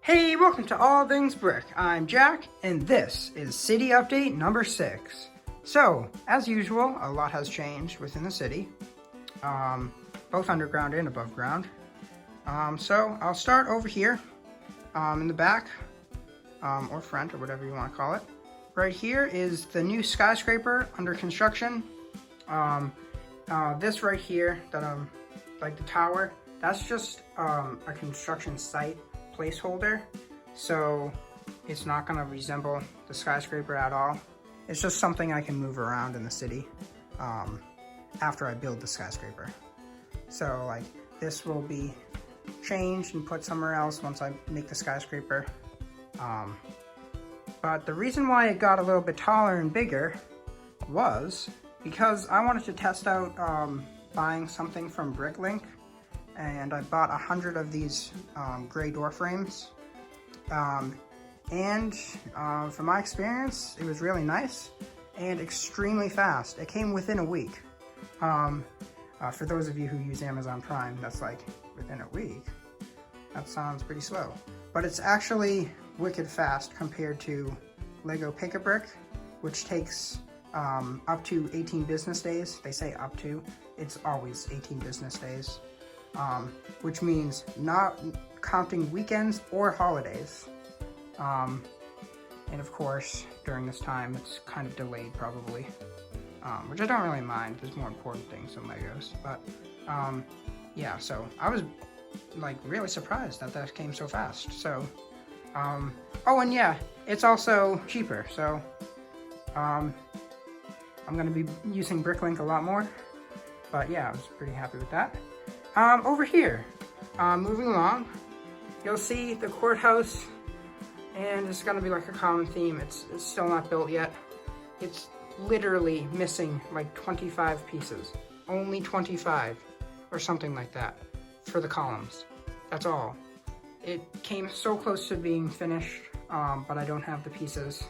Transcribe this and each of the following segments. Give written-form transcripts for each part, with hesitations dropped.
Hey, welcome to All Things Brick. I'm Jack, and this is City Update number 6. So, as usual, a lot has changed within the city, both underground and above ground. So I'll start over here, in the back, or front, or whatever you want to call it. Right here is the new skyscraper under construction. This right here, that like the tower, that's just a construction site placeholder, so it's not going to resemble the skyscraper at all. It's just something I can move around in the city after I build the skyscraper. So like this will be changed and put somewhere else once I make the skyscraper. But the reason why it got a little bit taller and bigger was because I wanted to test out buying something from Bricklink, and I bought 100 of these gray door frames. From my experience, it was really nice and extremely fast. It came within a week. For those of you who use Amazon Prime, that's like within a week. That sounds pretty slow. But it's actually wicked fast compared to Lego Pick-a-Brick, which takes up to 18 business days. They say up to. It's always 18 business days. Which means not counting weekends or holidays. And of course, during this time, it's kind of delayed probably, which I don't really mind. There's more important things than Legos. But yeah, so I was like really surprised that that came so fast. So, oh, and yeah, it's also cheaper. So I'm gonna be using Bricklink a lot more. But yeah, I was pretty happy with that. Over here, moving along, you'll see the courthouse, and it's gonna be like a common theme. It's still not built yet. It's literally missing like 25 pieces, only 25 or something like that for the columns. That's all. It came so close to being finished, but I don't have the pieces,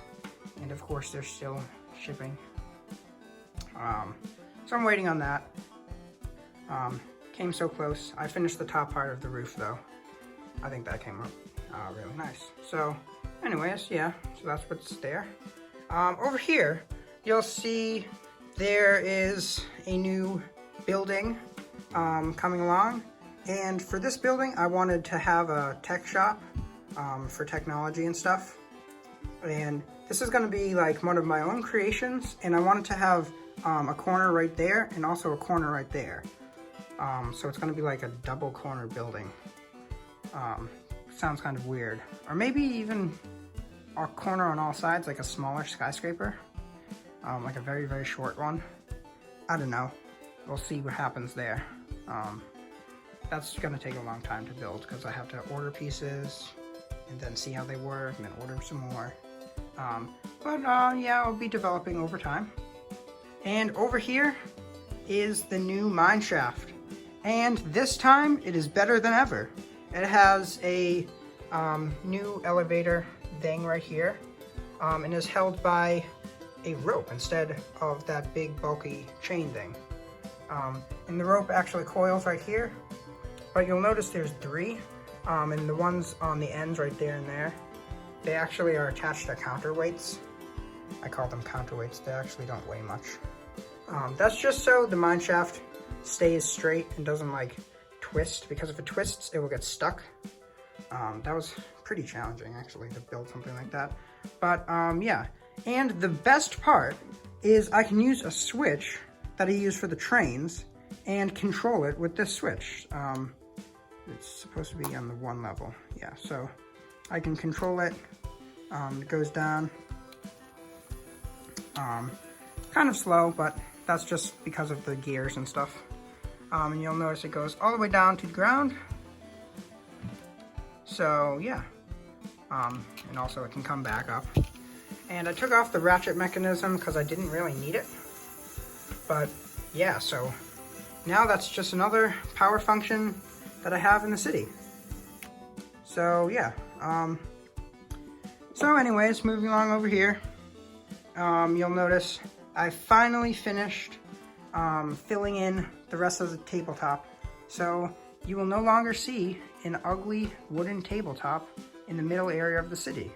and of course they're still shipping. So I'm waiting on that. Came so close. I finished the top part of the roof though. I think that came up really nice. So anyways, yeah, so that's what's there. Over here, you'll see there is a new building coming along. And for this building, I wanted to have a tech shop for technology and stuff. And this is gonna be like one of my own creations, and I wanted to have a corner right there and also a corner right there. So it's gonna be like a double corner building. Sounds kind of weird. Or maybe even a corner on all sides, like a smaller skyscraper. Like a very, very short one. I don't know. We'll see what happens there. That's gonna take a long time to build because I have to order pieces and then see how they work and then order some more. Yeah, I'll be developing over time. And over here is the new mine shaft. And this time, it is better than ever. It has a new elevator thing right here, and is held by a rope instead of that big bulky chain thing. And the rope actually coils right here, but you'll notice there's 3, and the ones on the ends right there and there, they actually are attached to counterweights. I call them counterweights. They actually don't weigh much. That's just so the mine shaft stays straight and doesn't like twist, because if it twists it will get stuck. That was pretty challenging actually to build something like that, but yeah. And the best part is I can use a switch that I use for the trains and control it with this switch. It's supposed to be on the 1 level, yeah, so I can control it. It goes down kind of slow, but that's just because of the gears and stuff. And you'll notice it goes all the way down to the ground. So yeah, and also it can come back up. And I took off the ratchet mechanism because I didn't really need it. But yeah, so now that's just another power function that I have in the city. So yeah, so anyways, moving along over here, you'll notice I finally finished filling in the rest of the tabletop. So you will no longer see an ugly wooden tabletop in the middle area of the city.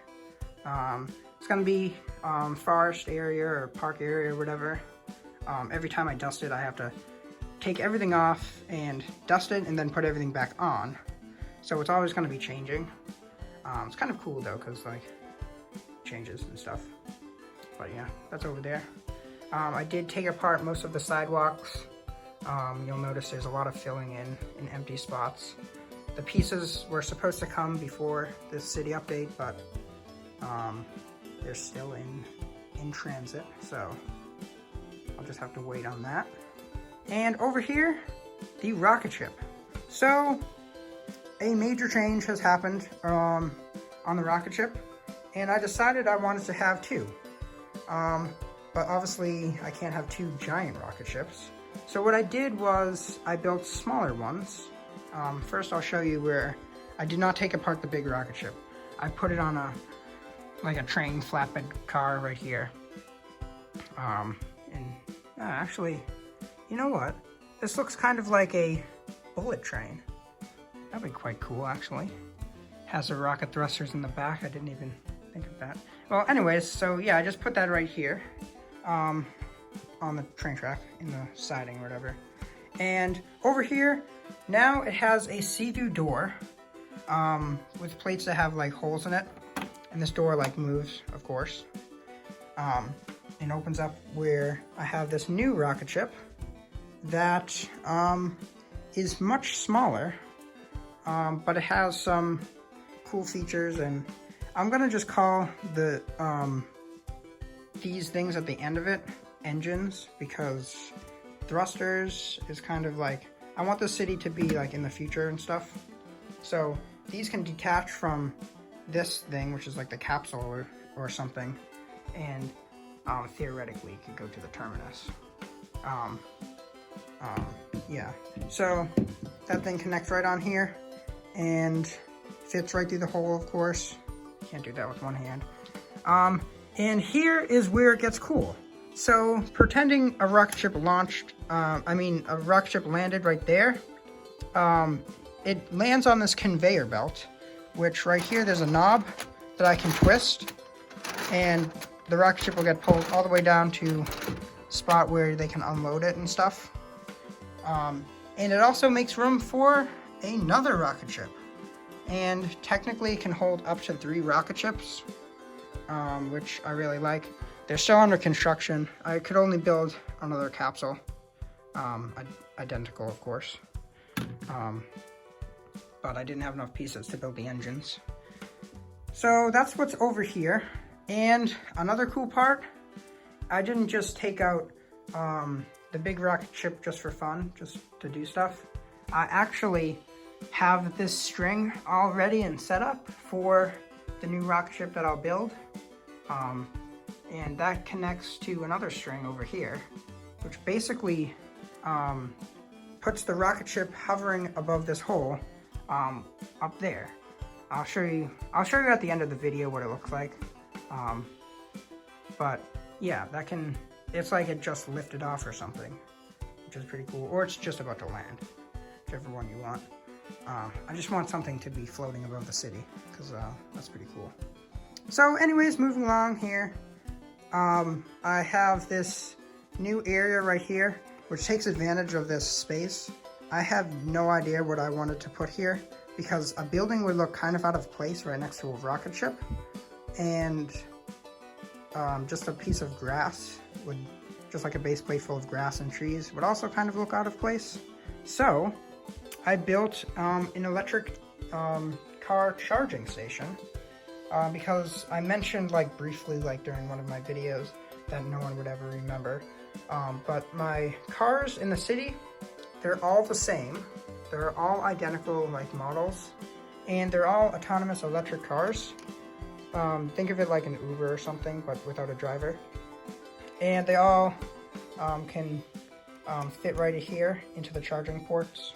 It's gonna be forest area or park area or whatever. Every time I dust it, I have to take everything off and dust it and then put everything back on. So it's always gonna be changing. It's kind of cool though, cause like changes and stuff. But yeah, that's over there. I did take apart most of the sidewalks. You'll notice there's a lot of filling in empty spots. The pieces were supposed to come before this city update, but they're still in transit, so I'll just have to wait on that. And over here, the rocket ship. So a major change has happened on the rocket ship, and I decided I wanted to have two. But obviously I can't have two giant rocket ships. So what I did was I built smaller ones. First I'll show you where I did not take apart the big rocket ship. I put it on like a train flatbed car right here. Actually, you know what? This looks kind of like a bullet train. That'd be quite cool, actually. Has the rocket thrusters in the back. I didn't even think of that. Well, anyways, so yeah, I just put that right here on the train track in the siding or whatever. And over here, now it has a see-through door with plates that have like holes in it. And this door like moves, of course. And opens up where I have this new rocket ship that is much smaller, but it has some cool features, and I'm gonna just call the these things at the end of it engines, because thrusters is kind of like, I want the city to be like in the future and stuff. So these can detach from this thing, which is like the capsule or something, and theoretically could go to the terminus. Yeah, so that thing connects right on here and fits right through the hole, of course. Can't do that with one hand. And here is where it gets cool. So pretending a rocket ship launched, a rocket ship landed right there. It lands on this conveyor belt, which right here there's a knob that I can twist, and the rocket ship will get pulled all the way down to a spot where they can unload it and stuff. And it also makes room for another rocket ship. And technically it can hold up to 3 rocket ships, which I really like. They're still under construction. I could only build another capsule, identical of course. But I didn't have enough pieces to build the engines. So that's what's over here. And another cool part, I didn't just take out the big rocket ship just for fun, just to do stuff. I actually have this string all ready and set up for the new rocket ship that I'll build. And that connects to another string over here, which basically puts the rocket ship hovering above this hole up there. I'll show you at the end of the video what it looks like. But yeah, it's like it just lifted off or something, which is pretty cool. Or it's just about to land, whichever one you want. I just want something to be floating above the city, because that's pretty cool. So anyways, moving along here, I have this new area right here, which takes advantage of this space. I have no idea what I wanted to put here, because a building would look kind of out of place right next to a rocket ship, and just a piece of grass just like a base plate full of grass and trees would also kind of look out of place. So I built an electric car charging station, because I mentioned like briefly like during one of my videos that no one would ever remember, but my cars in the city, they're all the same. They're all identical like models, and they're all autonomous electric cars. Think of it like an Uber or something, but without a driver. And they all can fit right here into the charging ports.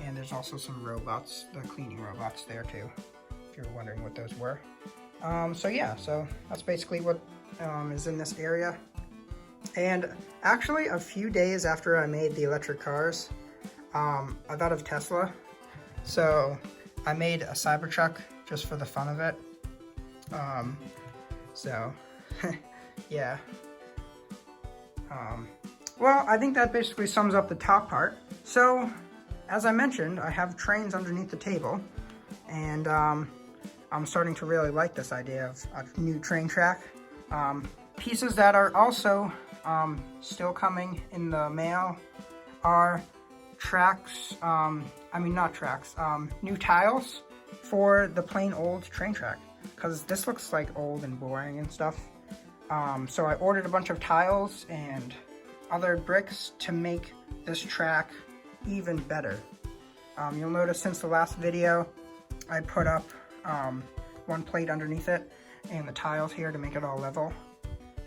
And there's also some robots, the cleaning robots there too, if you're wondering what those were. So yeah, so that's basically what is in this area. And actually a few days after I made the electric cars, I thought of Tesla. So I made a Cybertruck just for the fun of it. So, yeah. Well, I think that basically sums up the top part. So, as I mentioned, I have trains underneath the table, and I'm starting to really like this idea of a new train track. Pieces that are also still coming in the mail are tracks, new tiles for the plain old train track, because this looks like old and boring and stuff. So I ordered a bunch of tiles and other bricks to make this track even better. You'll notice since the last video, I put up one plate underneath it and the tiles here to make it all level.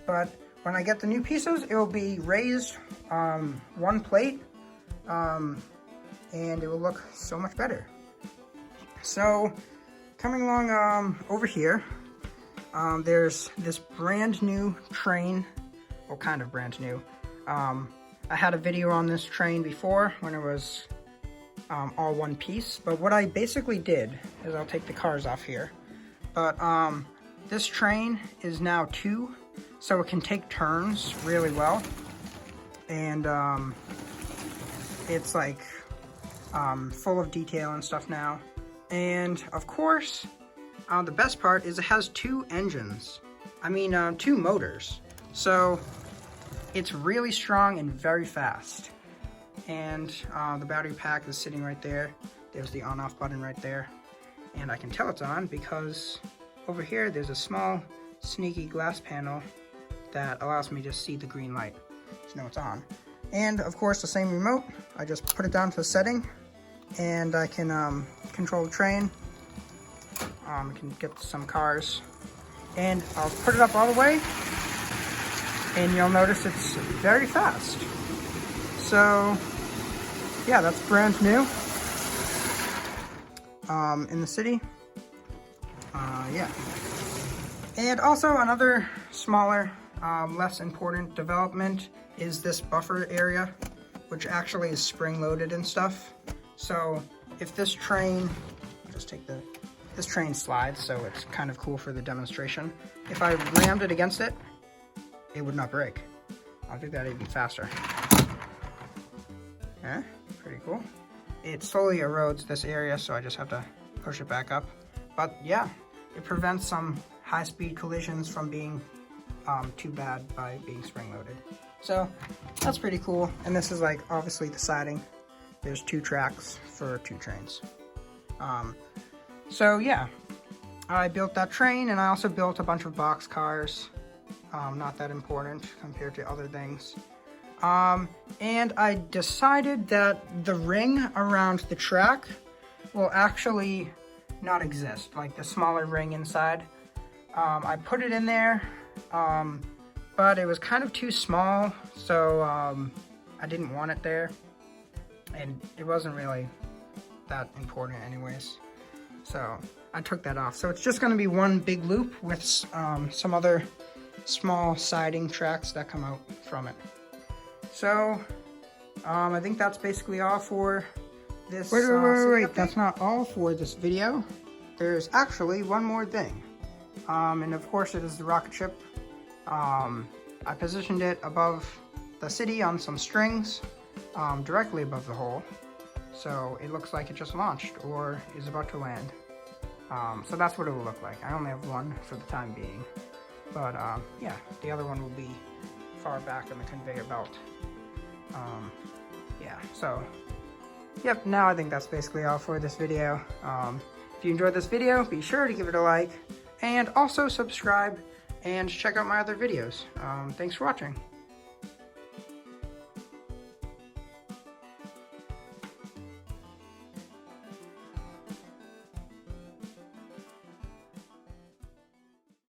But when I get the new pieces, it will be raised one plate, and it will look so much better. So coming along over here, there's this brand new train, well, kind of brand new. I had a video on this train before when it was all one piece, but what I basically did is, I'll take the cars off here, but this train is now 2, so it can take turns really well, and it's like full of detail and stuff now. And of course, the best part is it has 2 engines. 2 motors. So it's really strong and very fast. And the battery pack is sitting right there. There's the on-off button right there. And I can tell it's on because over here there's a small sneaky glass panel that allows me to see the green light to know it's on. And of course the same remote. I just put it down to the setting and I can control the train. I can get some cars. And I'll put it up all the way and you'll notice it's very fast. So yeah, that's brand new in the city. Yeah. And also another smaller, less important development is this buffer area, which actually is spring-loaded and stuff. So if this train, this train slides, so it's kind of cool for the demonstration. If I rammed it against it, it would not break. I'll do that even faster. Yeah, pretty cool. It slowly erodes this area, so I just have to push it back up. But yeah, it prevents some high-speed collisions from being too bad by being spring-loaded. So that's pretty cool. And this is like obviously the siding. There's 2 tracks for 2 trains. So yeah, I built that train, and I also built a bunch of box cars. Not that important compared to other things. And I decided that the ring around the track will actually not exist, like the smaller ring inside. I put it in there, but it was kind of too small, so I didn't want it there, and it wasn't really that important anyways, so I took that off. So it's just going to be one big loop with some other small siding tracks that come out from it. So I think that's basically all for this. Wait, that's not all for this video. There's actually one more thing, and of course it is the rocket ship. I positioned it above the city on some strings, directly above the hole, so it looks like it just launched or is about to land. So that's what it will look like. I only have one for the time being, but yeah, the other one will be far back in the conveyor belt. Yeah, so yep, now I think that's basically all for this video. If you enjoyed this video, be sure to give it a like, and also subscribe and check out my other videos. Thanks for watching.